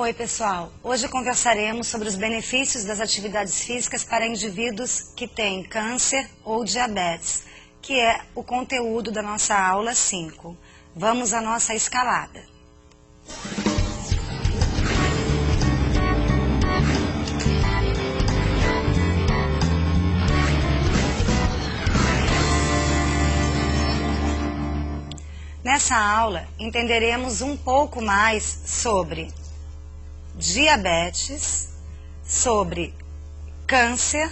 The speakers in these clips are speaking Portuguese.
Oi, pessoal. Hoje conversaremos sobre os benefícios das atividades físicas para indivíduos que têm câncer ou diabetes, que é o conteúdo da nossa aula 5. Vamos à nossa escalada. Nessa aula, entenderemos um pouco mais sobre diabetes, sobre câncer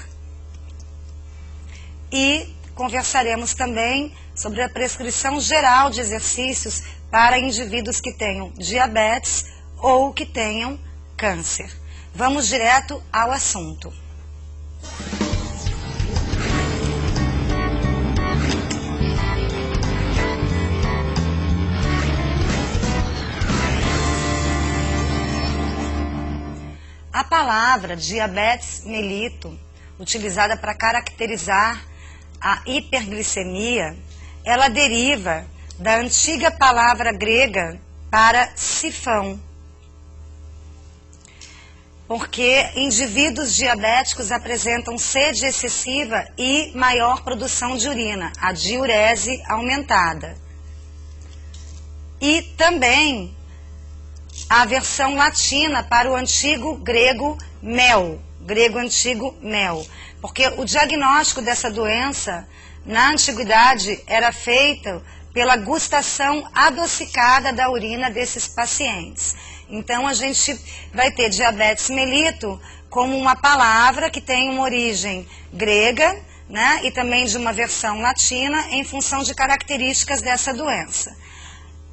e conversaremos também sobre a prescrição geral de exercícios para indivíduos que tenham diabetes ou que tenham câncer. Vamos direto ao assunto. A palavra diabetes mellitus, utilizada para caracterizar a hiperglicemia, ela deriva da antiga palavra grega para sifão, porque indivíduos diabéticos apresentam sede excessiva e maior produção de urina, a diurese aumentada. E também a versão latina para o antigo grego mel, grego antigo mel, porque o diagnóstico dessa doença na antiguidade era feito pela gustação adocicada da urina desses pacientes. Então a gente vai ter diabetes mellitus como uma palavra que tem uma origem grega, né, e também de uma versão latina em função de características dessa doença.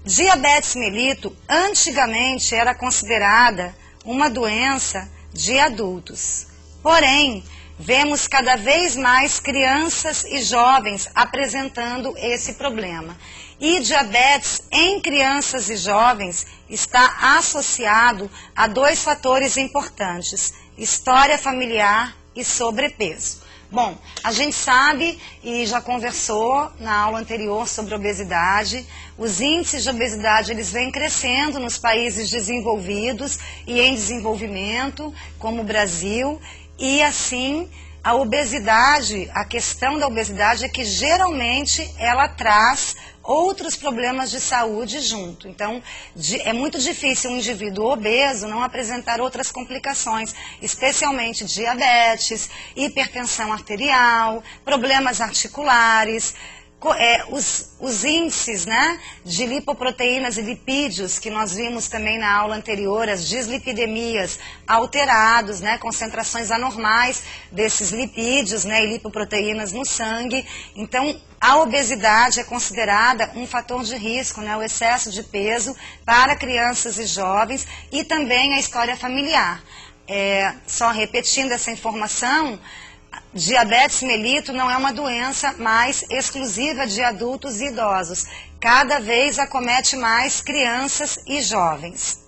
Diabetes mellitus antigamente era considerada uma doença de adultos. Porém, vemos cada vez mais crianças e jovens apresentando esse problema. E diabetes em crianças e jovens está associado a dois fatores importantes: história familiar e sobrepeso. Bom, a gente sabe e já conversou na aula anterior sobre obesidade. Os índices de obesidade eles vêm crescendo nos países desenvolvidos e em desenvolvimento, como o Brasil, e assim a obesidade, a questão da obesidade é que geralmente ela traz outros problemas de saúde junto. Então, é muito difícil um indivíduo obeso não apresentar outras complicações, especialmente diabetes, hipertensão arterial, problemas articulares. Os índices, né, de lipoproteínas e lipídios, que nós vimos também na aula anterior, as dislipidemias alterados, né, concentrações anormais desses lipídios, né, e lipoproteínas no sangue. Então, a obesidade é considerada um fator de risco, né, o excesso de peso para crianças e jovens, e também a história familiar. Só repetindo essa informação, diabetes mellitus não é uma doença mais exclusiva de adultos e idosos. Cada vez acomete mais crianças e jovens.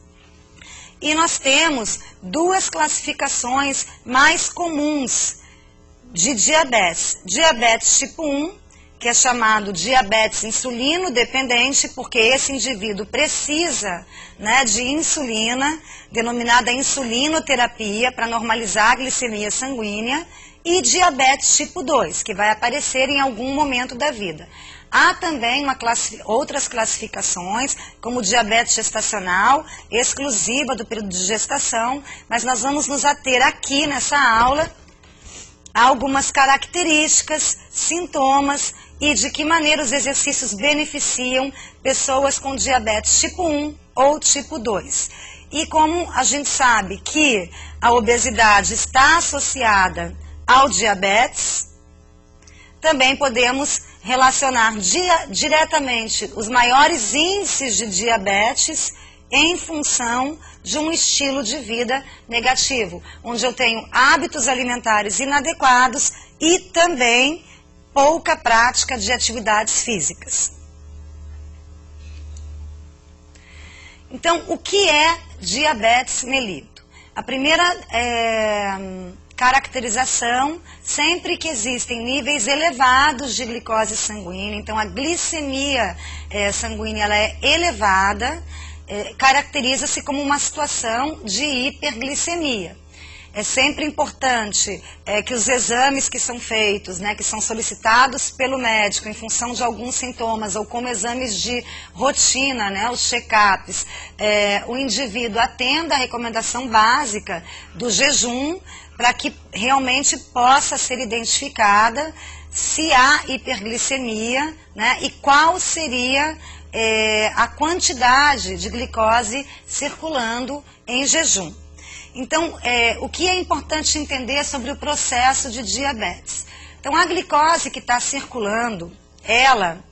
E nós temos duas classificações mais comuns de diabetes. Diabetes tipo 1, que é chamado diabetes insulino dependente, porque esse indivíduo precisa, né, de insulina, denominada insulinoterapia, para normalizar a glicemia sanguínea. E diabetes tipo 2, que vai aparecer em algum momento da vida. Há também outras classificações, como diabetes gestacional, exclusiva do período de gestação, mas nós vamos nos ater aqui nessa aula a algumas características, sintomas e de que maneira os exercícios beneficiam pessoas com diabetes tipo 1 ou tipo 2. E como a gente sabe que a obesidade está associada ao diabetes, também podemos relacionar diretamente os maiores índices de diabetes em função de um estilo de vida negativo, onde eu tenho hábitos alimentares inadequados e também pouca prática de atividades físicas. Então, o que é diabetes mellitus? A primeira caracterização, sempre que existem níveis elevados de glicose sanguínea, então a glicemia sanguínea ela é elevada, caracteriza-se como uma situação de hiperglicemia. É sempre importante que os exames que são feitos, né, que são solicitados pelo médico em função de alguns sintomas ou como exames de rotina, né, os check-ups, o indivíduo atenda a recomendação básica do jejum para que realmente possa ser identificada se há hiperglicemia, né, e qual seria a quantidade de glicose circulando em jejum. Então, o que é importante entender sobre o processo de diabetes? Então, a glicose que está circulando, ela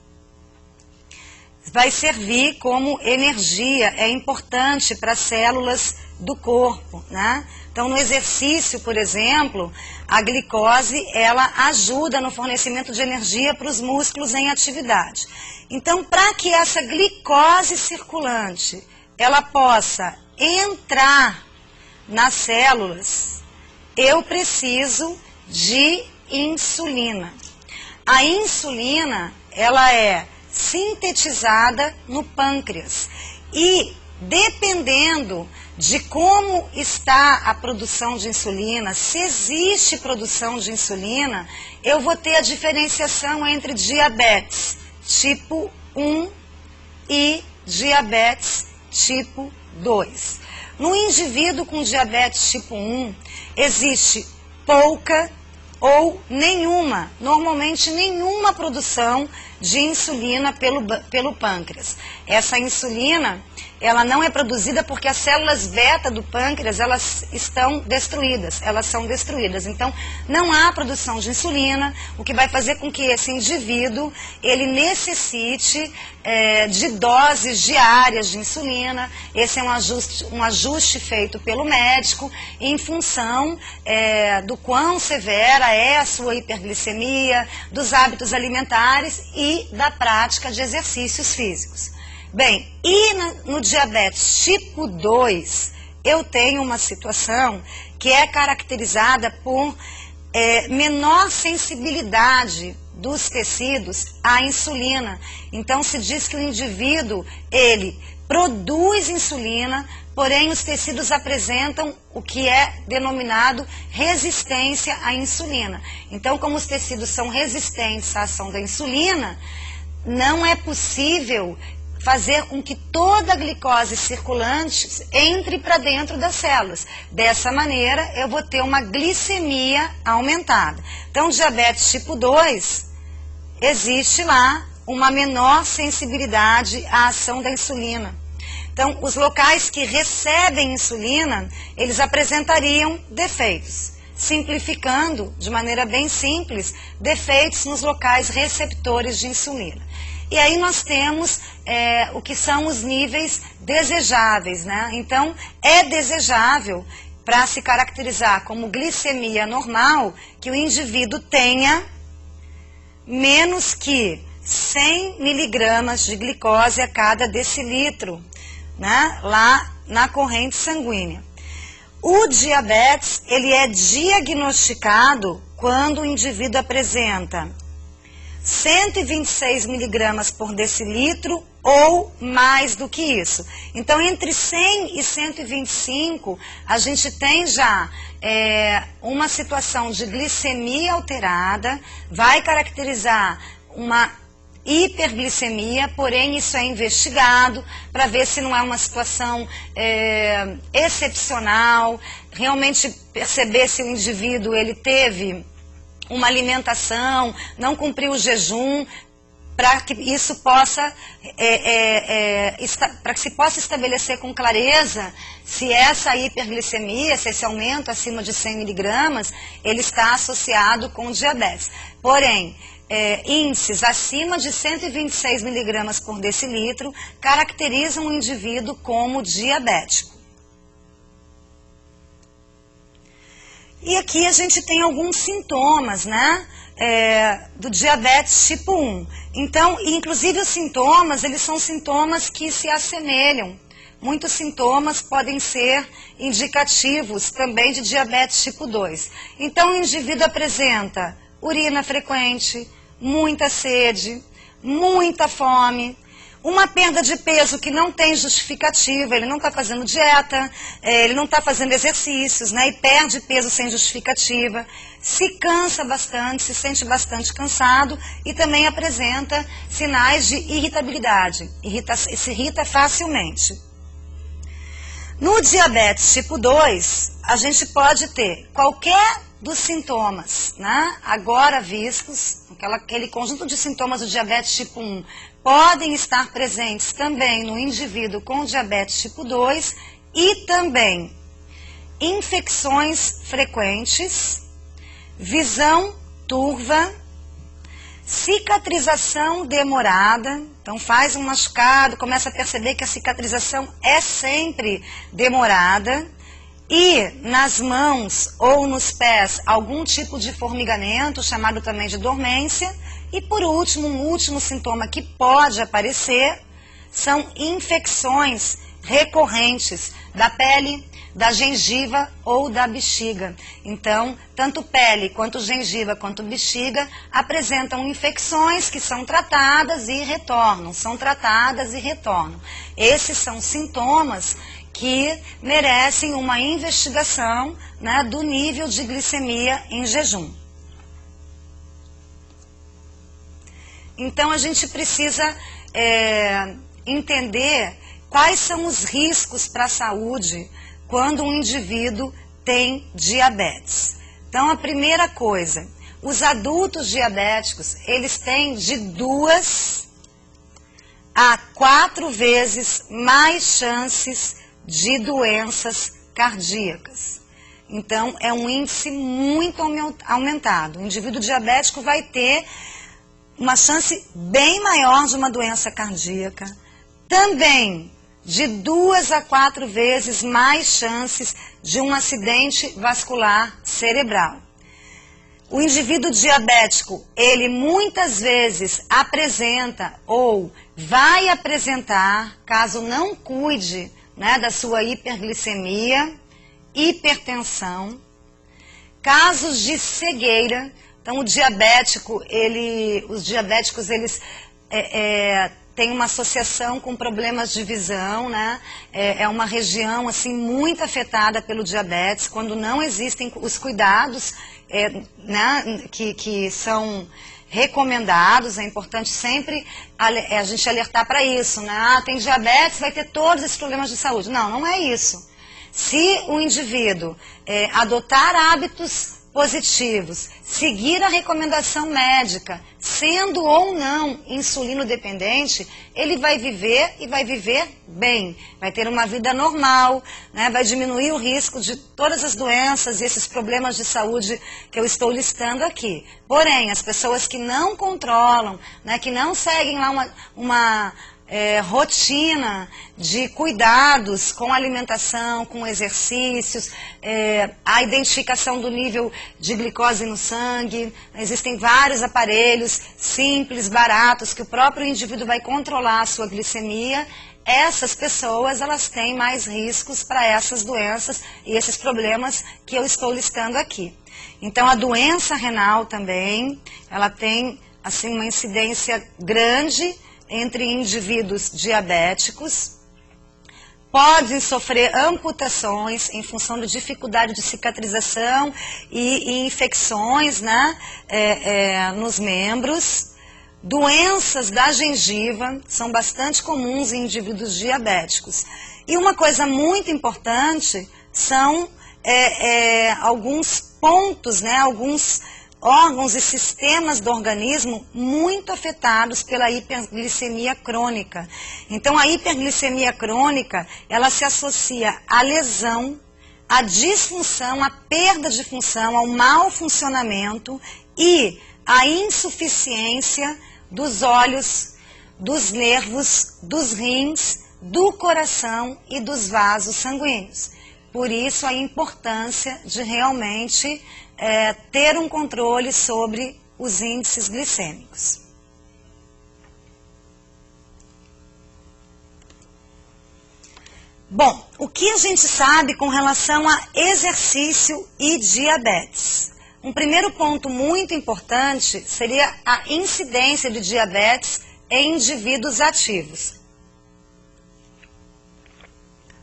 vai servir como energia, é importante para as células do corpo, né? Então, no exercício, por exemplo, a glicose, ela ajuda no fornecimento de energia para os músculos em atividade. Então, para que essa glicose circulante, ela possa entrar nas células, eu preciso de insulina. A insulina, ela é sintetizada no pâncreas e, dependendo de como está a produção de insulina, se existe produção de insulina, eu vou ter a diferenciação entre diabetes tipo 1 e diabetes tipo 2. No indivíduo com diabetes tipo 1, existe pouca ou nenhuma, normalmente nenhuma produção de insulina pelo pâncreas. Essa insulina, ela não é produzida porque as células beta do pâncreas, elas estão destruídas, elas são destruídas. Então, não há produção de insulina, o que vai fazer com que esse indivíduo, ele necessite de doses diárias de insulina. Esse é um ajuste feito pelo médico em função do quão severa é a sua hiperglicemia, dos hábitos alimentares e da prática de exercícios físicos. Bem, e no diabetes tipo 2, eu tenho uma situação que é caracterizada por menor sensibilidade dos tecidos à insulina. Então, se diz que o indivíduo, ele produz insulina, porém os tecidos apresentam o que é denominado resistência à insulina. Então, como os tecidos são resistentes à ação da insulina, não é possível fazer com que toda a glicose circulante entre para dentro das células. Dessa maneira, eu vou ter uma glicemia aumentada. Então, diabetes tipo 2, existe lá uma menor sensibilidade à ação da insulina. Então, os locais que recebem insulina, eles apresentariam defeitos. Simplificando, de maneira bem simples, defeitos nos locais receptores de insulina. E aí nós temos o que são os níveis desejáveis, né? Então, é desejável, para se caracterizar como glicemia normal, que o indivíduo tenha menos que 100 miligramas de glicose a cada decilitro, né? Lá na corrente sanguínea. O diabetes, ele é diagnosticado quando o indivíduo apresenta 126 miligramas por decilitro ou mais do que isso. Então, entre 100 e 125, a gente tem já uma situação de glicemia alterada, vai caracterizar uma hiperglicemia, porém isso é investigado para ver se não é uma situação excepcional, realmente perceber se o indivíduo ele teve uma alimentação, não cumpriu o jejum, para que isso possa, para que se possa estabelecer com clareza se essa hiperglicemia, se esse aumento acima de 100 miligramas, ele está associado com diabetes. Porém, índices acima de 126 miligramas por decilitro caracterizam o indivíduo como diabético. E aqui a gente tem alguns sintomas, né, do diabetes tipo 1. Então, inclusive os sintomas, eles são sintomas que se assemelham. Muitos sintomas podem ser indicativos também de diabetes tipo 2. Então, o indivíduo apresenta urina frequente, muita sede, muita fome. Uma perda de peso que não tem justificativa, ele não está fazendo dieta, ele não está fazendo exercícios, né, e perde peso sem justificativa, se cansa bastante, se sente bastante cansado e também apresenta sinais de irritabilidade, se irrita facilmente. No diabetes tipo 2, a gente pode ter qualquer dos sintomas, né, agora vistos, aquele conjunto de sintomas do diabetes tipo 1, podem estar presentes também no indivíduo com diabetes tipo 2 e também infecções frequentes, visão turva, cicatrização demorada. Então faz um machucado, começa a perceber que a cicatrização é sempre demorada. E nas mãos ou nos pés algum tipo de formigamento, chamado também de dormência. E por último, um último sintoma que pode aparecer são infecções recorrentes da pele, da gengiva ou da bexiga. Então, tanto pele, quanto gengiva, quanto bexiga apresentam infecções que são tratadas e retornam, Esses são sintomas que merecem uma investigação, né, do nível de glicemia em jejum. Então a gente precisa entender quais são os riscos para a saúde quando um indivíduo tem diabetes. Então a primeira coisa, os adultos diabéticos, eles têm de 2 a 4 vezes mais chances de doenças cardíacas. Então, é um índice muito aumentado. O indivíduo diabético vai ter uma chance bem maior de uma doença cardíaca. Também, de 2 a 4 vezes mais chances de um acidente vascular cerebral. O indivíduo diabético, ele muitas vezes apresenta ou vai apresentar, caso não cuide, né, da sua hiperglicemia, hipertensão, casos de cegueira. Então, os diabéticos, eles têm uma associação com problemas de visão, né? É uma região assim muito afetada pelo diabetes, quando não existem os cuidados né, que são recomendados. É importante sempre a gente alertar para isso, né? Ah, tem diabetes, vai ter todos esses problemas de saúde. Não, não é isso. Se o indivíduo adotar hábitos positivos, seguir a recomendação médica, sendo ou não insulino dependente, ele vai viver e vai viver bem, vai ter uma vida normal, né? Vai diminuir o risco de todas as doenças e esses problemas de saúde que eu estou listando aqui. Porém, as pessoas que não controlam, né, que não seguem lá uma rotina de cuidados com alimentação, com exercícios, a identificação do nível de glicose no sangue. Existem vários aparelhos simples, baratos, que o próprio indivíduo vai controlar a sua glicemia. Essas pessoas, elas têm mais riscos para essas doenças e esses problemas que eu estou listando aqui. Então, a doença renal também, ela tem assim, uma incidência grande entre indivíduos diabéticos, podem sofrer amputações em função de dificuldade de cicatrização e infecções, né, nos membros. Doenças da gengiva são bastante comuns em indivíduos diabéticos. E uma coisa muito importante são alguns pontos, né, alguns órgãos e sistemas do organismo muito afetados pela hiperglicemia crônica. Então, a hiperglicemia crônica, ela se associa à lesão, à disfunção, à perda de função, ao mau funcionamento e à insuficiência dos olhos, dos nervos, dos rins, do coração e dos vasos sanguíneos. Por isso, a importância de realmente ter um controle sobre os índices glicêmicos. Bom, o que a gente sabe com relação a exercício e diabetes? Um primeiro ponto muito importante seria a incidência de diabetes em indivíduos ativos.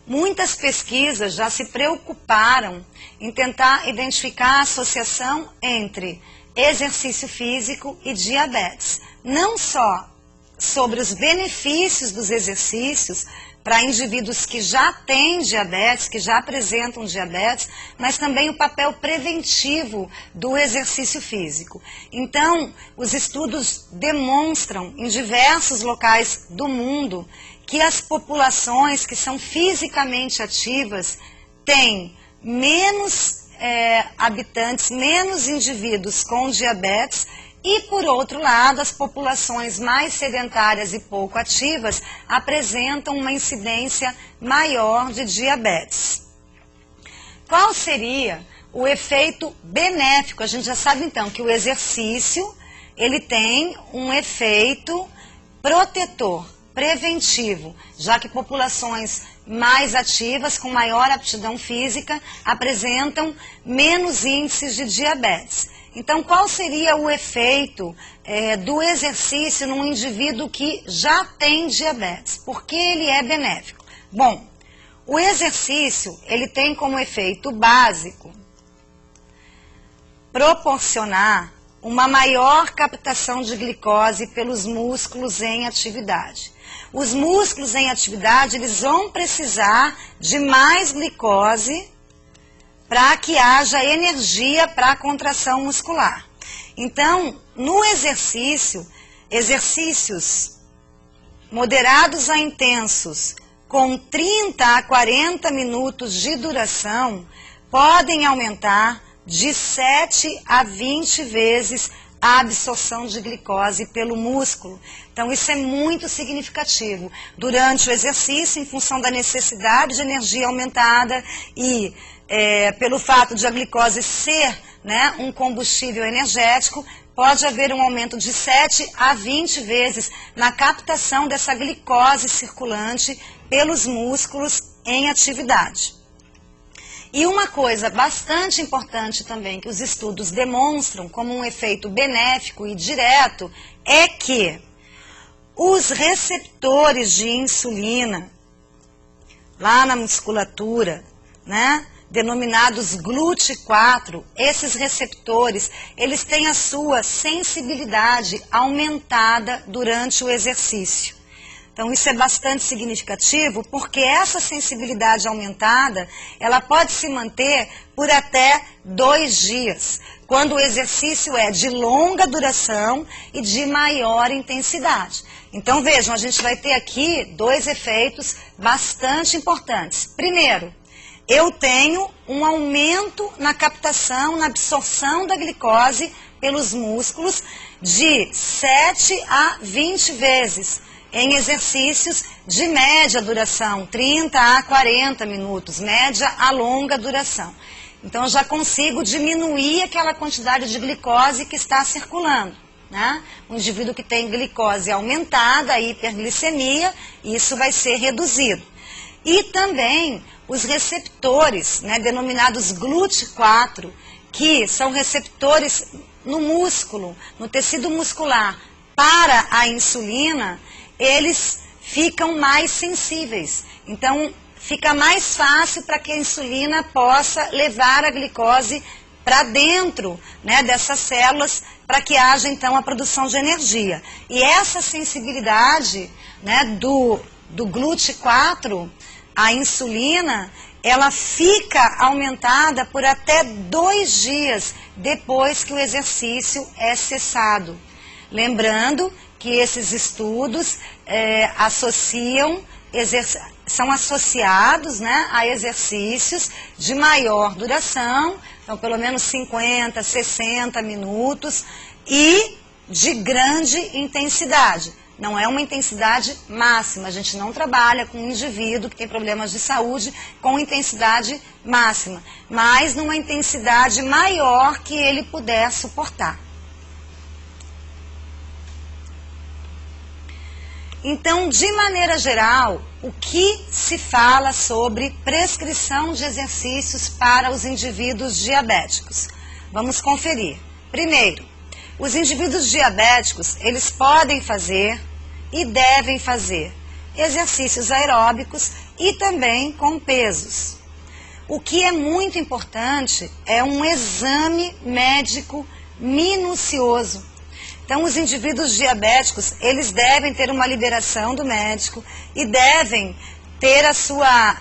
Muitas pesquisas já se preocuparam em tentar identificar a associação entre exercício físico e diabetes. Não só sobre os benefícios dos exercícios para indivíduos que já têm diabetes, que já apresentam diabetes, mas também o papel preventivo do exercício físico. Então, os estudos demonstram em diversos locais do mundo que as populações que são fisicamente ativas têm menos habitantes, menos indivíduos com diabetes e, por outro lado, as populações mais sedentárias e pouco ativas apresentam uma incidência maior de diabetes. Qual seria o efeito benéfico? A gente já sabe então que o exercício ele tem um efeito protetor, preventivo, já que populações mais ativas, com maior aptidão física, apresentam menos índices de diabetes. Então, qual seria o efeito do exercício num indivíduo que já tem diabetes? Por que ele é benéfico? Bom, o exercício, ele tem como efeito básico proporcionar uma maior captação de glicose pelos músculos em atividade. Os músculos em atividade, eles vão precisar de mais glicose para que haja energia para a contração muscular. Então, no exercícios moderados a intensos, com 30 a 40 minutos de duração, podem aumentar de 7 a 20 vezes a absorção de glicose pelo músculo. Então, isso é muito significativo. Durante o exercício, em função da necessidade de energia aumentada e pelo fato de a glicose ser um combustível energético, pode haver um aumento de 7 a 20 vezes na captação dessa glicose circulante pelos músculos em atividade. E uma coisa bastante importante também que os estudos demonstram como um efeito benéfico e direto é que os receptores de insulina lá na musculatura, denominados GLUT4, esses receptores, eles têm a sua sensibilidade aumentada durante o exercício. Então, isso é bastante significativo, porque essa sensibilidade aumentada, ela pode se manter por até 2 dias, quando o exercício é de longa duração e de maior intensidade. Então, vejam, a gente vai ter aqui 2 efeitos bastante importantes. Primeiro, eu tenho um aumento na captação, na absorção da glicose pelos músculos de 7 a 20 vezes, em exercícios de média duração, 30 a 40 minutos, média a longa duração. Então, eu já consigo diminuir aquela quantidade de glicose que está circulando. Um indivíduo que tem glicose aumentada, hiperglicemia, isso vai ser reduzido. E também os receptores, denominados GLUT4, que são receptores no músculo, no tecido muscular, para a insulina, eles ficam mais sensíveis. Então, fica mais fácil para que a insulina possa levar a glicose para dentro dessas células, para que haja, então, a produção de energia. E essa sensibilidade do GLUT4, a insulina, ela fica aumentada por até 2 dias depois que o exercício é cessado. Lembrando que esses estudos são associados a exercícios de maior duração, então pelo menos 50, 60 minutos, e de grande intensidade. Não é uma intensidade máxima, a gente não trabalha com um indivíduo que tem problemas de saúde com intensidade máxima, mas numa intensidade maior que ele puder suportar. Então, de maneira geral, o que se fala sobre prescrição de exercícios para os indivíduos diabéticos? Vamos conferir. Primeiro, os indivíduos diabéticos, eles podem fazer e devem fazer exercícios aeróbicos e também com pesos. O que é muito importante é um exame médico minucioso. Então, os indivíduos diabéticos, eles devem ter uma liberação do médico e devem ter a sua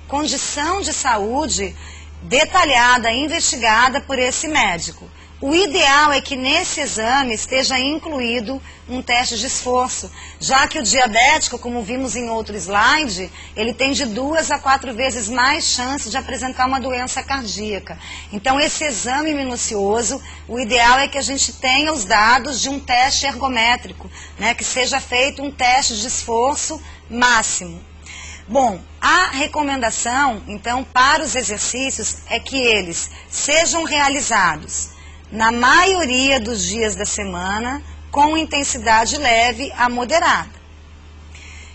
condição de saúde detalhada, investigada por esse médico. O ideal é que nesse exame esteja incluído um teste de esforço, já que o diabético, como vimos em outro slide, ele tem de 2 a 4 vezes mais chance de apresentar uma doença cardíaca. Então, esse exame minucioso, o ideal é que a gente tenha os dados de um teste ergométrico, né, que seja feito um teste de esforço máximo. Bom, a recomendação, então, para os exercícios é que eles sejam realizados na maioria dos dias da semana, com intensidade leve a moderada.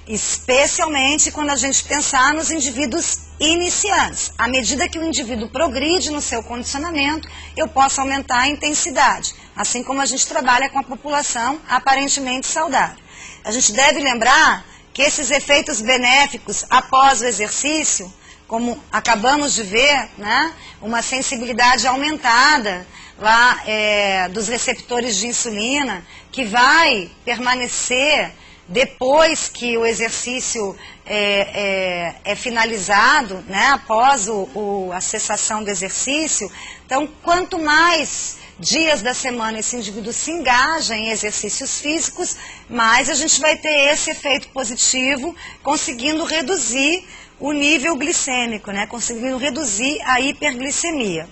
Especialmente quando a gente pensar nos indivíduos iniciantes. À medida que o indivíduo progride no seu condicionamento, eu posso aumentar a intensidade, assim como a gente trabalha com a população aparentemente saudável. A gente deve lembrar que esses efeitos benéficos após o exercício, como acabamos de ver, né, uma sensibilidade aumentada lá dos receptores de insulina, que vai permanecer depois que o exercício é finalizado, né, após a cessação do exercício. Então, quanto mais dias da semana esse indivíduo se engaja em exercícios físicos, mais a gente vai ter esse efeito positivo, conseguindo reduzir o nível glicêmico, né, conseguindo reduzir a hiperglicemia.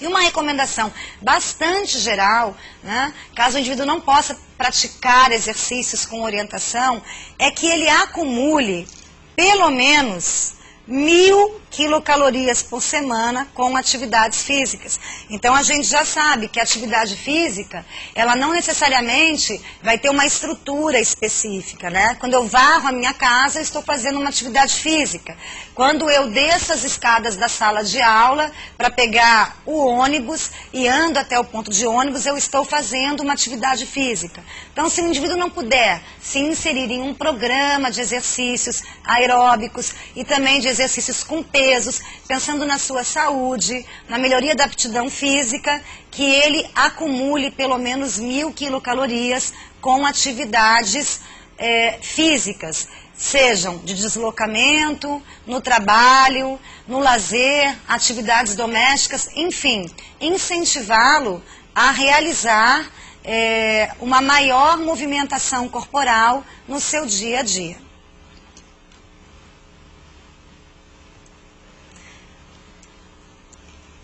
E uma recomendação bastante geral, né, caso o indivíduo não possa praticar exercícios com orientação, é que ele acumule pelo menos 1.000 quilocalorias por semana com atividades físicas. Então, a gente já sabe que a atividade física, ela não necessariamente vai ter uma estrutura específica, né? Quando eu varro a minha casa, eu estou fazendo uma atividade física. Quando eu desço as escadas da sala de aula para pegar o ônibus e ando até o ponto de ônibus, eu estou fazendo uma atividade física. Então, se o indivíduo não puder se inserir em um programa de exercícios aeróbicos e também de exercícios com pesos, pensando na sua saúde, na melhoria da aptidão física, que ele acumule pelo menos 1.000 quilocalorias com atividades físicas, sejam de deslocamento, no trabalho, no lazer, atividades domésticas, enfim, incentivá-lo a realizar uma maior movimentação corporal no seu dia a dia.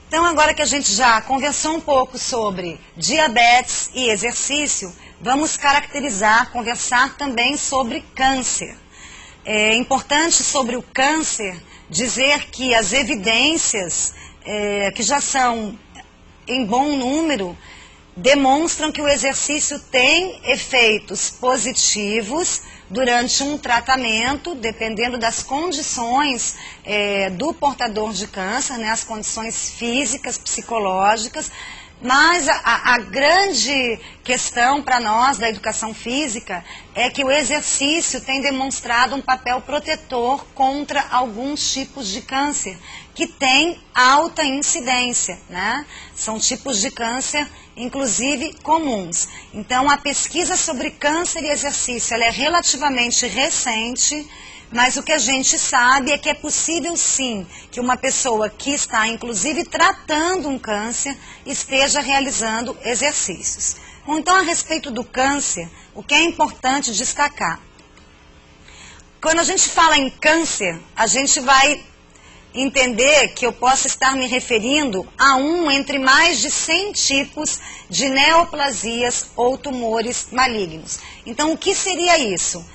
Então, agora que a gente já conversou um pouco sobre diabetes e exercício, vamos conversar também sobre câncer. É importante sobre o câncer dizer que as evidências, que já são em bom número, demonstram que o exercício tem efeitos positivos durante um tratamento, dependendo das condições do portador de câncer, né, as condições físicas, psicológicas. Mas a grande questão para nós da educação física é que o exercício tem demonstrado um papel protetor contra alguns tipos de câncer, que tem alta incidência, né? São tipos de câncer, inclusive, comuns. Então, a pesquisa sobre câncer e exercício ela é relativamente recente, mas o que a gente sabe é que é possível sim que uma pessoa que está, inclusive, tratando um câncer, esteja realizando exercícios. Então, a respeito do câncer, o que é importante destacar? Quando a gente fala em câncer, a gente vai entender que eu posso estar me referindo a um entre mais de 100 tipos de neoplasias ou tumores malignos. Então, o que seria isso?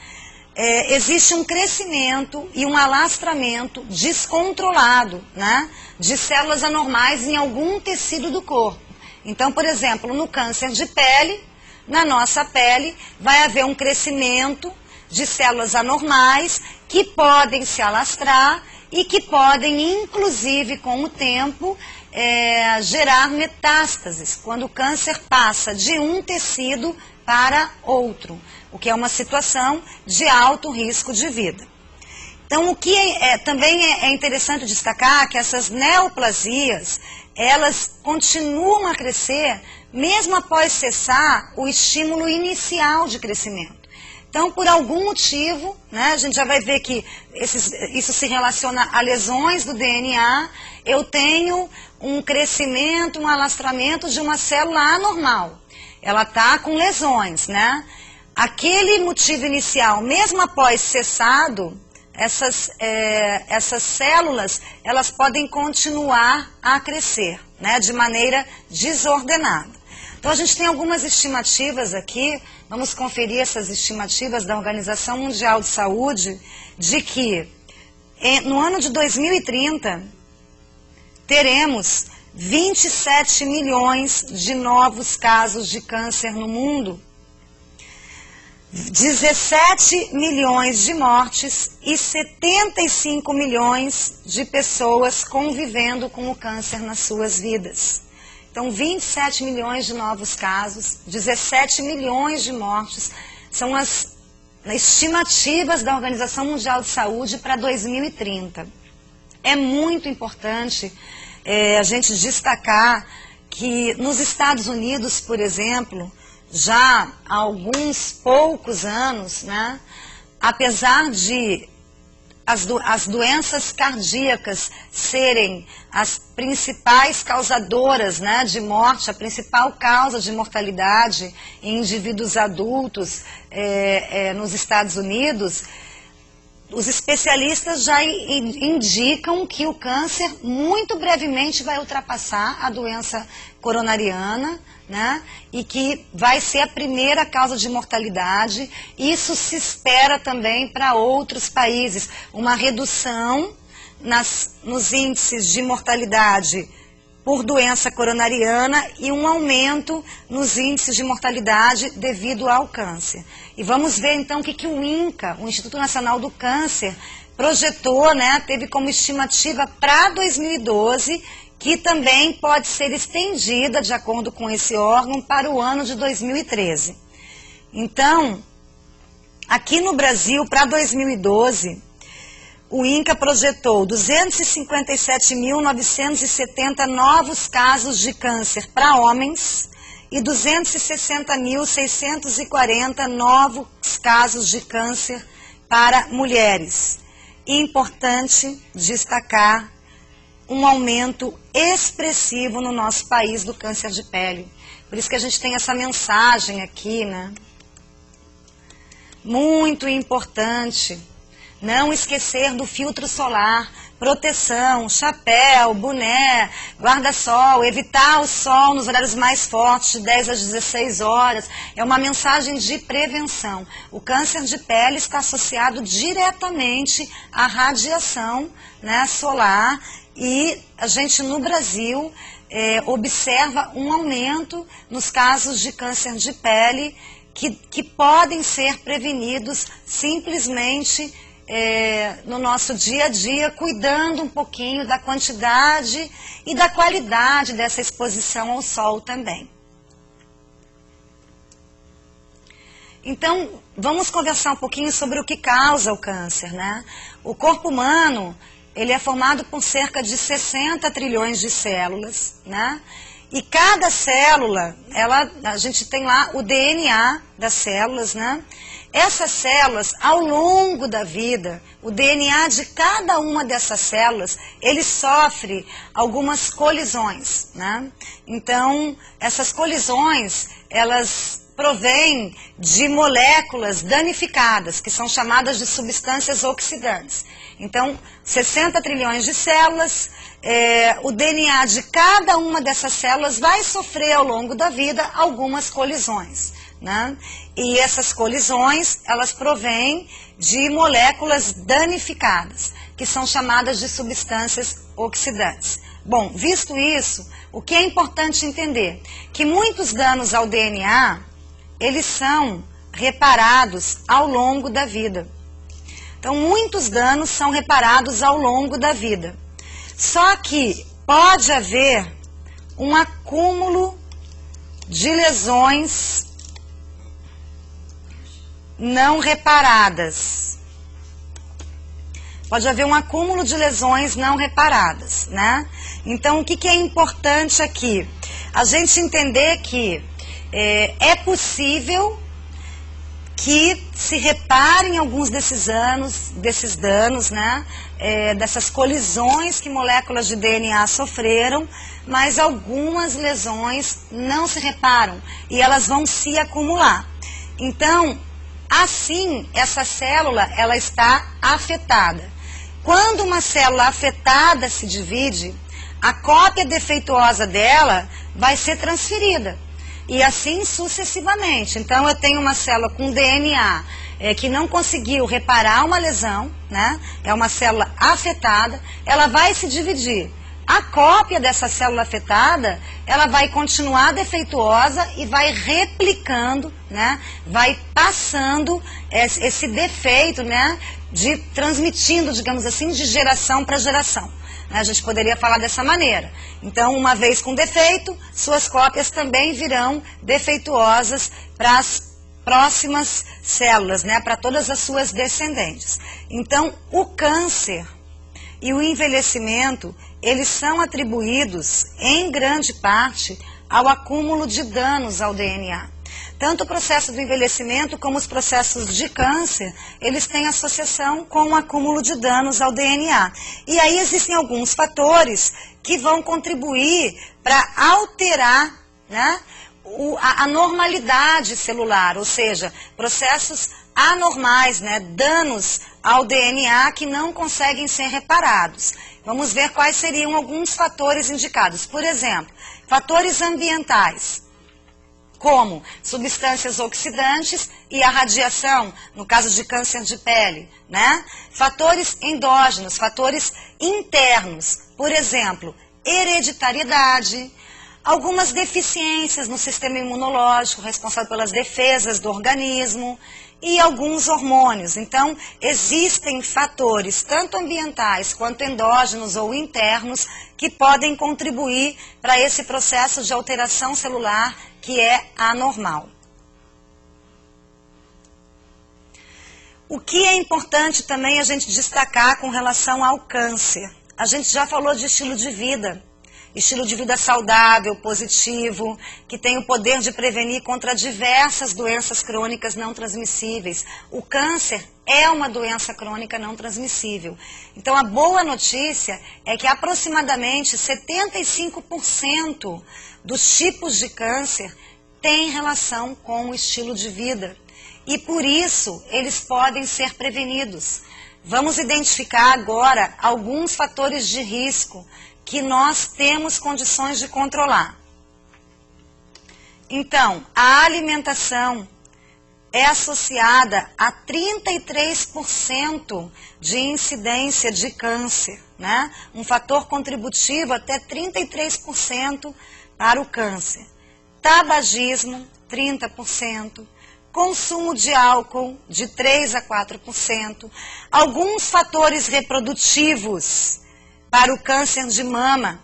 Existe um crescimento e um alastramento descontrolado, né, de células anormais em algum tecido do corpo. Então, por exemplo, no câncer de pele, na nossa pele, vai haver um crescimento de células anormais que podem se alastrar e que podem, inclusive, com o tempo, gerar metástases, quando o câncer passa de um tecido para outro. o que é uma situação de alto risco de vida. Então, o que também é interessante destacar que essas neoplasias, elas continuam a crescer mesmo após cessar o estímulo inicial de crescimento. Então, por algum motivo, né, a gente já vai ver que isso se relaciona a lesões do DNA, eu tenho um crescimento, um alastramento de uma célula anormal. Ela está com lesões, né? Aquele motivo inicial, mesmo após cessado, essas células, elas podem continuar a crescer, né, de maneira desordenada. Então, a gente tem algumas estimativas aqui, vamos conferir essas estimativas da Organização Mundial de Saúde, de que no ano de 2030, teremos 27 milhões de novos casos de câncer no mundo, 17 milhões de mortes e 75 milhões de pessoas convivendo com o câncer nas suas vidas. Então, 27 milhões de novos casos, 17 milhões de mortes, são as estimativas da Organização Mundial de Saúde para 2030. É muito importante a gente destacar que nos Estados Unidos, por exemplo, já há alguns poucos anos, né, apesar de as doenças cardíacas serem as principais causadoras, né, de morte, a principal causa de mortalidade em indivíduos adultos nos Estados Unidos, os especialistas já indicam que o câncer muito brevemente vai ultrapassar a doença coronariana, né? E que vai ser a primeira causa de mortalidade. Isso se espera também para outros países. Uma redução nos índices de mortalidade por doença coronariana e um aumento nos índices de mortalidade devido ao câncer. E vamos ver então o que o INCA, o Instituto Nacional do Câncer, projetou, né, teve como estimativa para 2012, que também pode ser estendida, de acordo com esse órgão, para o ano de 2013. Então, aqui no Brasil, para 2012, o INCA projetou 257.970 novos casos de câncer para homens e 260.640 novos casos de câncer para mulheres. E importante destacar um aumento expressivo no nosso país do câncer de pele. Por isso que a gente tem essa mensagem aqui, né? Muito importante. Não esquecer do filtro solar, proteção, chapéu, boné, guarda-sol, evitar o sol nos horários mais fortes, de 10 às 16 horas. É uma mensagem de prevenção. O câncer de pele está associado diretamente à radiação, né, solar, e a gente no Brasil observa um aumento nos casos de câncer de pele que podem ser prevenidos simplesmente no nosso dia a dia, cuidando um pouquinho da quantidade e da qualidade dessa exposição ao sol também. Então, vamos conversar um pouquinho sobre o que causa o câncer, né? O corpo humano, ele é formado por cerca de 60 trilhões de células, né? E cada célula, a gente tem lá o DNA das células, né? Essas células, ao longo da vida, o DNA de cada uma dessas células, ele sofre algumas colisões, né? Então, essas colisões, elas provêm de moléculas danificadas, que são chamadas de substâncias oxidantes. Então, 60 trilhões de células, o DNA de cada uma dessas células vai sofrer ao longo da vida algumas colisões, né? E essas colisões, elas provêm de moléculas danificadas, que são chamadas de substâncias oxidantes. Bom, visto isso, o que é importante entender? Que muitos danos ao DNA, eles são reparados ao longo da vida. Então, muitos danos são reparados ao longo da vida. Só que pode haver um acúmulo de lesões não reparadas. Pode haver um acúmulo de lesões não reparadas, né? Então, o que é importante aqui? A gente entender que é possível que se reparem alguns desses danos, né? Dessas colisões que moléculas de DNA sofreram, mas algumas lesões não se reparam e elas vão se acumular. Então, assim, essa célula, ela está afetada. Quando uma célula afetada se divide, a cópia defeituosa dela vai ser transferida. E assim sucessivamente. Então, eu tenho uma célula com DNA que não conseguiu reparar uma lesão, né? É uma célula afetada, ela vai se dividir. A cópia dessa célula afetada, ela vai continuar defeituosa e vai replicando, né? Vai passando esse defeito, né? Transmitindo, digamos assim, de geração para geração. A gente poderia falar dessa maneira. Então, uma vez com defeito, suas cópias também virão defeituosas para as próximas células, né? Para todas as suas descendentes. Então, o câncer e o envelhecimento, eles são atribuídos, em grande parte, ao acúmulo de danos ao DNA. Tanto o processo do envelhecimento como os processos de câncer, eles têm associação com o acúmulo de danos ao DNA. E aí existem alguns fatores que vão contribuir para alterar, né, a normalidade celular, ou seja, processos anormais, né, danos ao DNA que não conseguem ser reparados. Vamos ver quais seriam alguns fatores indicados. Por exemplo, fatores ambientais, como substâncias oxidantes e a radiação, no caso de câncer de pele, né? Fatores endógenos, fatores internos, por exemplo, hereditariedade, algumas deficiências no sistema imunológico, responsável pelas defesas do organismo, e alguns hormônios. Então, existem fatores, tanto ambientais quanto endógenos ou internos, que podem contribuir para esse processo de alteração celular que é anormal. O que é importante também a gente destacar com relação ao câncer? A gente já falou de estilo de vida saudável, positivo, que tem o poder de prevenir contra diversas doenças crônicas não transmissíveis. O câncer é uma doença crônica não transmissível. Então, a boa notícia é que aproximadamente 75% dos tipos de câncer têm relação com o estilo de vida. E por isso, eles podem ser prevenidos. Vamos identificar agora alguns fatores de risco que nós temos condições de controlar. Então, a alimentação é associada a 33% de incidência de câncer, né? Um fator contributivo até 33% para o câncer. Tabagismo, 30%. Consumo de álcool, de 3% a 4%. Alguns fatores reprodutivos para o câncer de mama.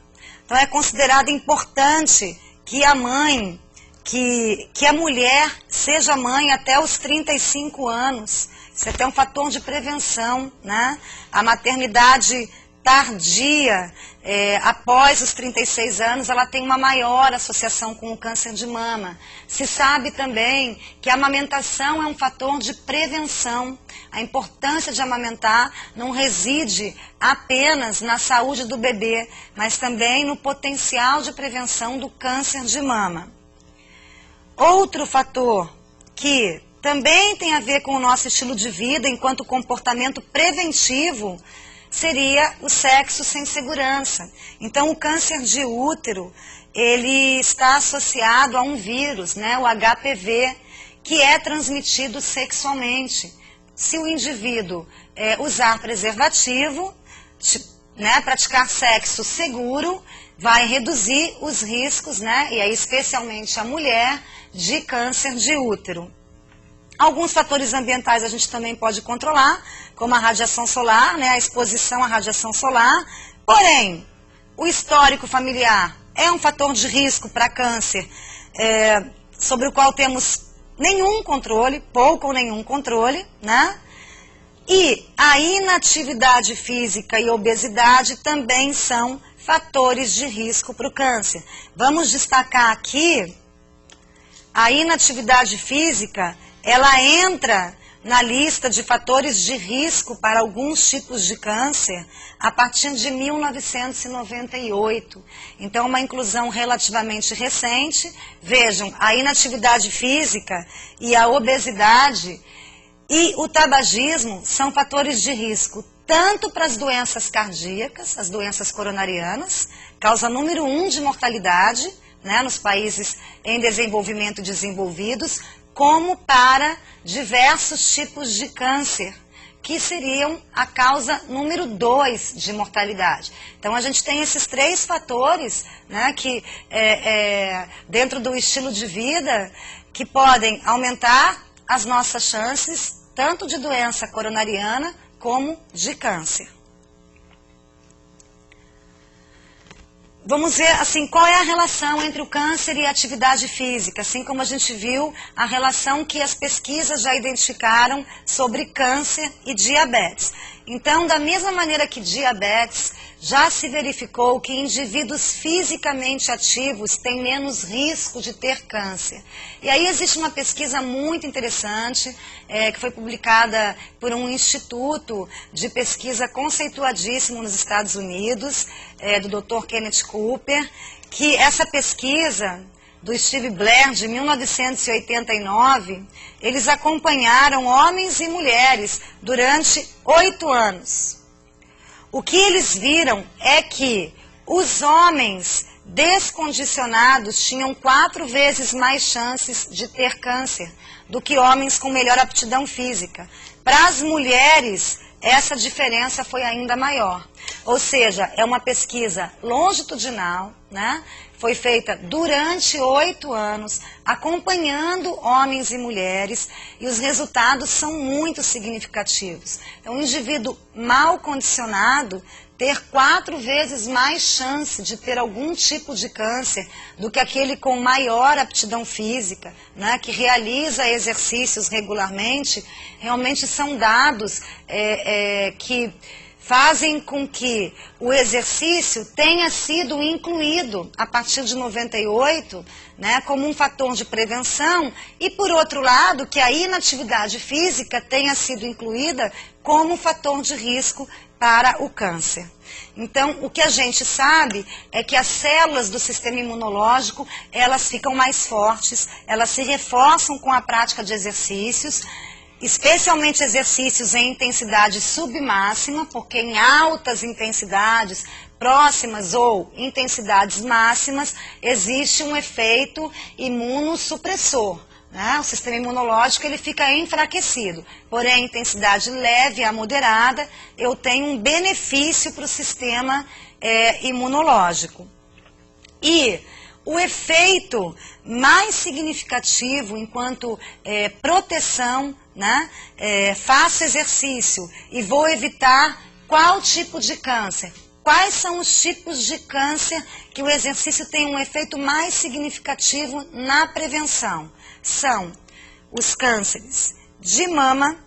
Então, é considerado importante que a mãe, que a mulher seja mãe até os 35 anos. Isso é até um fator de prevenção, né? A maternidade tardia, após os 36 anos, ela tem uma maior associação com o câncer de mama. Se sabe também que a amamentação é um fator de prevenção. A importância de amamentar não reside apenas na saúde do bebê, mas também no potencial de prevenção do câncer de mama. Outro fator que também tem a ver com o nosso estilo de vida enquanto comportamento preventivo seria o sexo sem segurança. Então, o câncer de útero, ele está associado a um vírus, né, o HPV, que é transmitido sexualmente. Se o indivíduo usar preservativo, né, praticar sexo seguro, vai reduzir os riscos, né, e aí especialmente a mulher, de câncer de útero. Alguns fatores ambientais a gente também pode controlar, como a radiação solar, né, a exposição à radiação solar. Porém, o histórico familiar é um fator de risco para câncer, sobre o qual temos nenhum controle, pouco ou nenhum controle, né? E a inatividade física e obesidade também são fatores de risco para o câncer. Vamos destacar aqui, a inatividade física, ela entra na lista de fatores de risco para alguns tipos de câncer a partir de 1998. Então, uma inclusão relativamente recente. Vejam, a inatividade física e a obesidade e o tabagismo são fatores de risco tanto para as doenças cardíacas, as doenças coronarianas, causa número 1 de mortalidade, né, nos países em desenvolvimento e desenvolvidos, como para diversos tipos de câncer, que seriam a causa número 2 de mortalidade. Então, a gente tem esses 3 fatores, né, que dentro do estilo de vida, que podem aumentar as nossas chances, tanto de doença coronariana, como de câncer. Vamos ver, assim, qual é a relação entre o câncer e a atividade física, assim como a gente viu a relação que as pesquisas já identificaram sobre câncer e diabetes. Então, da mesma maneira que diabetes, já se verificou que indivíduos fisicamente ativos têm menos risco de ter câncer. E aí existe uma pesquisa muito interessante, que foi publicada por um instituto de pesquisa conceituadíssimo nos Estados Unidos, do Dr. Kenneth Cooper, que essa pesquisa do Steve Blair, de 1989, eles acompanharam homens e mulheres durante 8 anos. O que eles viram é que os homens descondicionados tinham 4 vezes mais chances de ter câncer do que homens com melhor aptidão física. Para as mulheres, essa diferença foi ainda maior. Ou seja, é uma pesquisa longitudinal, né? Foi feita durante 8 anos, acompanhando homens e mulheres, e os resultados são muito significativos. Então, um indivíduo mal condicionado ter 4 vezes mais chance de ter algum tipo de câncer do que aquele com maior aptidão física, né, que realiza exercícios regularmente, realmente são dados que fazem com que o exercício tenha sido incluído a partir de 98, né, como um fator de prevenção, e por outro lado, que a inatividade física tenha sido incluída como fator de risco para o câncer. Então, o que a gente sabe é que as células do sistema imunológico, elas ficam mais fortes, elas se reforçam com a prática de exercícios, especialmente exercícios em intensidade submáxima, porque em altas intensidades, próximas ou intensidades máximas, existe um efeito imunossupressor, né? O sistema imunológico ele fica enfraquecido, porém, intensidade leve a moderada, eu tenho um benefício para o sistema imunológico. E o efeito mais significativo enquanto proteção, né? Faço exercício e vou evitar qual tipo de câncer? Quais são os tipos de câncer que o exercício tem um efeito mais significativo na prevenção? São os cânceres de mama,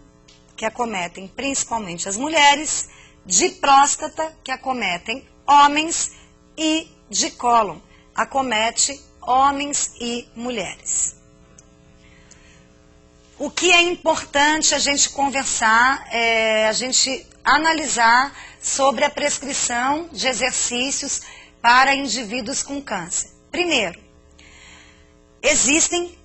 que acometem principalmente as mulheres, de próstata, que acometem homens, e de cólon, acomete homens e mulheres. O que é importante a gente conversar, a gente analisar sobre a prescrição de exercícios para indivíduos com câncer. Primeiro, existem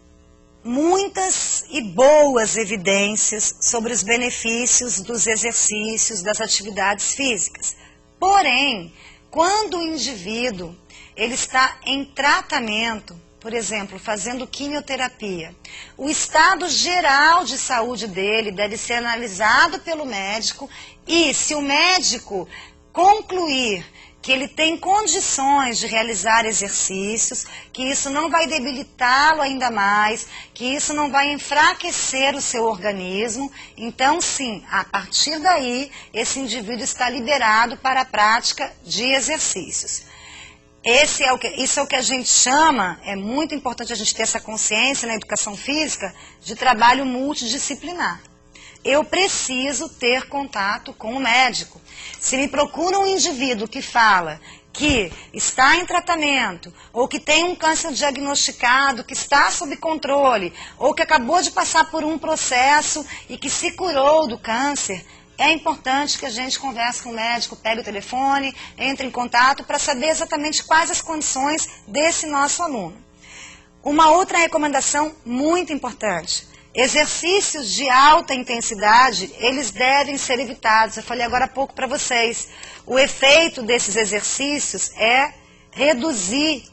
muitas e boas evidências sobre os benefícios dos exercícios, das atividades físicas. Porém, quando o indivíduo ele está em tratamento, por exemplo, fazendo quimioterapia, o estado geral de saúde dele deve ser analisado pelo médico, e se o médico concluir que ele tem condições de realizar exercícios, que isso não vai debilitá-lo ainda mais, que isso não vai enfraquecer o seu organismo, então sim, a partir daí, esse indivíduo está liberado para a prática de exercícios. Isso é o que a gente chama, é muito importante a gente ter essa consciência na educação física, de trabalho multidisciplinar. Eu preciso ter contato com o médico. Se me procura um indivíduo que fala que está em tratamento, ou que tem um câncer diagnosticado, que está sob controle, ou que acabou de passar por um processo e que se curou do câncer, é importante que a gente converse com o médico, pegue o telefone, entre em contato para saber exatamente quais as condições desse nosso aluno. Uma outra recomendação muito importante: exercícios de alta intensidade, eles devem ser evitados. Eu falei agora há pouco para vocês. O efeito desses exercícios é reduzir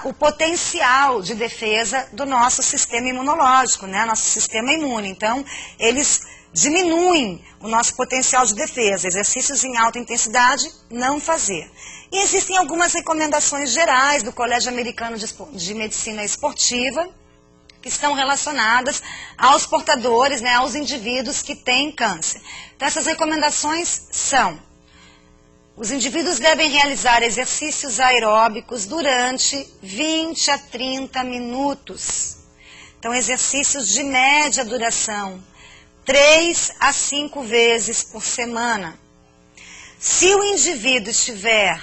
o potencial de defesa do nosso sistema imunológico, né? Nosso sistema imune. Então, eles diminuem o nosso potencial de defesa. Exercícios em alta intensidade, não fazer. E existem algumas recomendações gerais do Colégio Americano de Medicina Esportiva, que estão relacionadas aos portadores, né, aos indivíduos que têm câncer. Então, essas recomendações são: os indivíduos devem realizar exercícios aeróbicos durante 20 a 30 minutos. Então, exercícios de média duração, 3 a 5 vezes por semana. Se o indivíduo estiver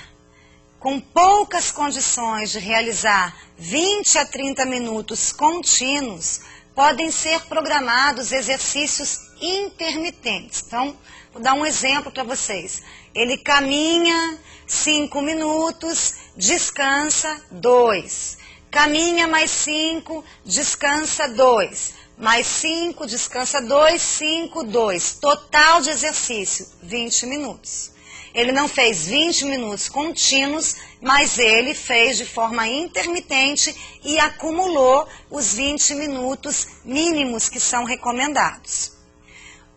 com poucas condições de realizar 20 a 30 minutos contínuos, podem ser programados exercícios intermitentes. Então, vou dar um exemplo para vocês. Ele caminha 5 minutos, descansa 2. Caminha mais 5, descansa 2. Mais 5, descansa 2, 5, 2. Total de exercício, 20 minutos. Ele não fez 20 minutos contínuos, mas ele fez de forma intermitente e acumulou os 20 minutos mínimos que são recomendados.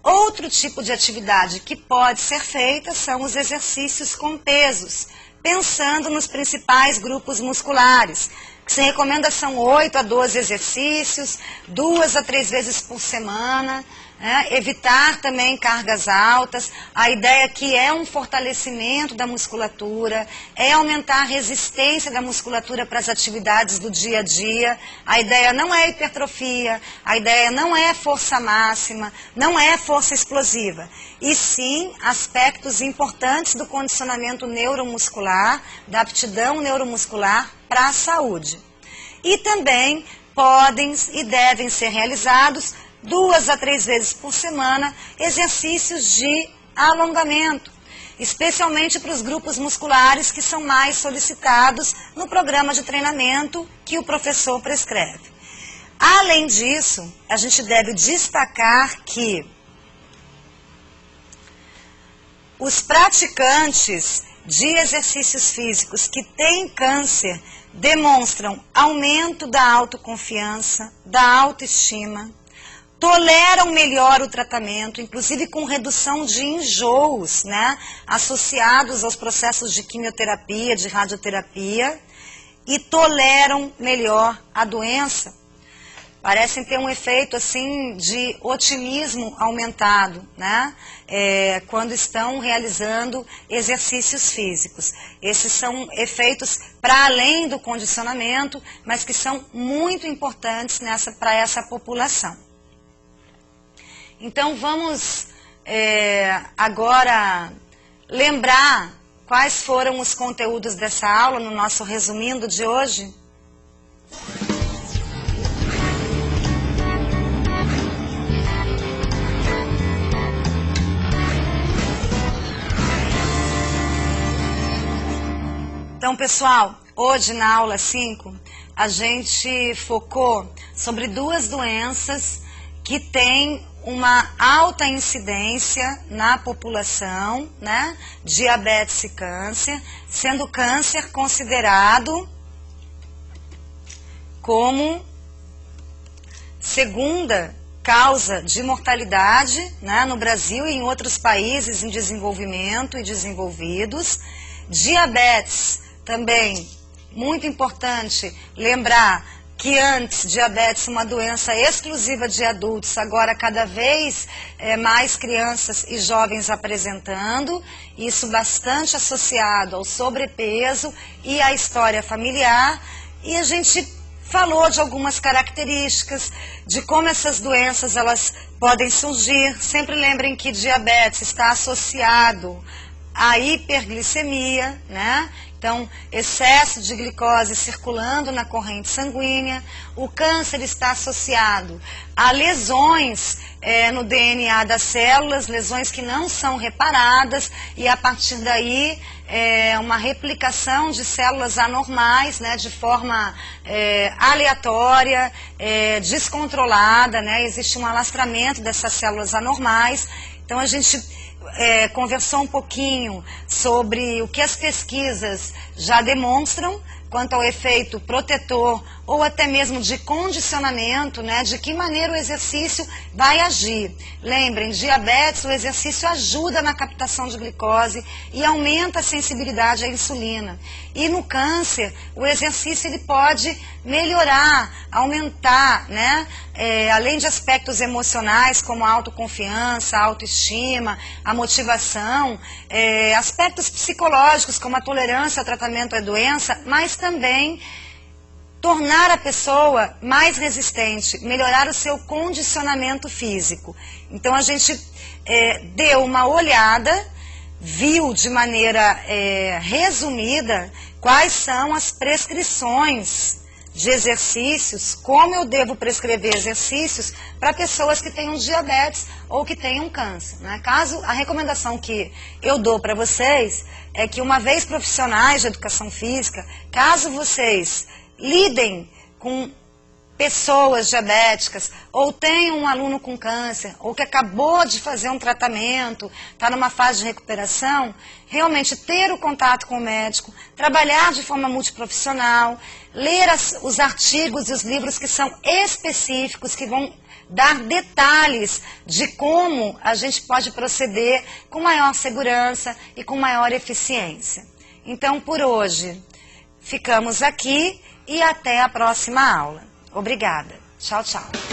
Outro tipo de atividade que pode ser feita são os exercícios com pesos, pensando nos principais grupos musculares, que se recomenda são 8 a 12 exercícios, 2 a 3 vezes por semana. Evitar também cargas altas. A ideia aqui é um fortalecimento da musculatura, é aumentar a resistência da musculatura para as atividades do dia a dia. A ideia não é hipertrofia, a ideia não é força máxima, não é força explosiva, e sim aspectos importantes do condicionamento neuromuscular, da aptidão neuromuscular para a saúde. E também podem e devem ser realizados 2 a 3 vezes por semana, exercícios de alongamento, especialmente para os grupos musculares que são mais solicitados no programa de treinamento que o professor prescreve. Além disso, a gente deve destacar que os praticantes de exercícios físicos que têm câncer demonstram aumento da autoconfiança, da autoestima, toleram melhor o tratamento, inclusive com redução de enjoos, né, associados aos processos de quimioterapia, de radioterapia, e toleram melhor a doença. Parecem ter um efeito assim de otimismo aumentado, né, quando estão realizando exercícios físicos. Esses são efeitos para além do condicionamento, mas que são muito importantes para essa população. Então, vamos agora lembrar quais foram os conteúdos dessa aula no nosso resumindo de hoje. Então, pessoal, hoje na aula 5, a gente focou sobre 2 doenças que têm uma alta incidência na população, né? Diabetes e câncer, sendo o câncer considerado como segunda causa de mortalidade, né, no Brasil e em outros países em desenvolvimento e desenvolvidos. Diabetes também, muito importante lembrar, que antes diabetes uma doença exclusiva de adultos, agora cada vez mais crianças e jovens apresentando, isso bastante associado ao sobrepeso e à história familiar, e a gente falou de algumas características, de como essas doenças elas podem surgir. Sempre lembrem que diabetes está associado à hiperglicemia, né? Então, excesso de glicose circulando na corrente sanguínea. O câncer está associado a lesões no DNA das células, lesões que não são reparadas, e a partir daí uma replicação de células anormais, né, de forma aleatória, descontrolada, né, existe um alastramento dessas células anormais. Então, a gente conversou um pouquinho sobre o que as pesquisas já demonstram quanto ao efeito protetor ou até mesmo de condicionamento, né, de que maneira o exercício vai agir. Lembrem, diabetes, o exercício ajuda na captação de glicose e aumenta a sensibilidade à insulina. E no câncer, o exercício ele pode melhorar, aumentar, né, além de aspectos emocionais como a autoconfiança, a autoestima, a motivação, aspectos psicológicos como a tolerância ao tratamento à doença, mas também tornar a pessoa mais resistente, melhorar o seu condicionamento físico. Então a gente deu uma olhada, viu de maneira resumida quais são as prescrições de exercícios, como eu devo prescrever exercícios para pessoas que tenham diabetes ou que tenham câncer, né? A recomendação que eu dou para vocês é que, uma vez profissionais de educação física, caso vocês lidem com pessoas diabéticas, ou tenham um aluno com câncer, ou que acabou de fazer um tratamento, está numa fase de recuperação, realmente ter o contato com o médico, trabalhar de forma multiprofissional, ler os artigos e os livros que são específicos, que vão dar detalhes de como a gente pode proceder com maior segurança e com maior eficiência. Então, por hoje, ficamos aqui e até a próxima aula. Obrigada. Tchau, tchau.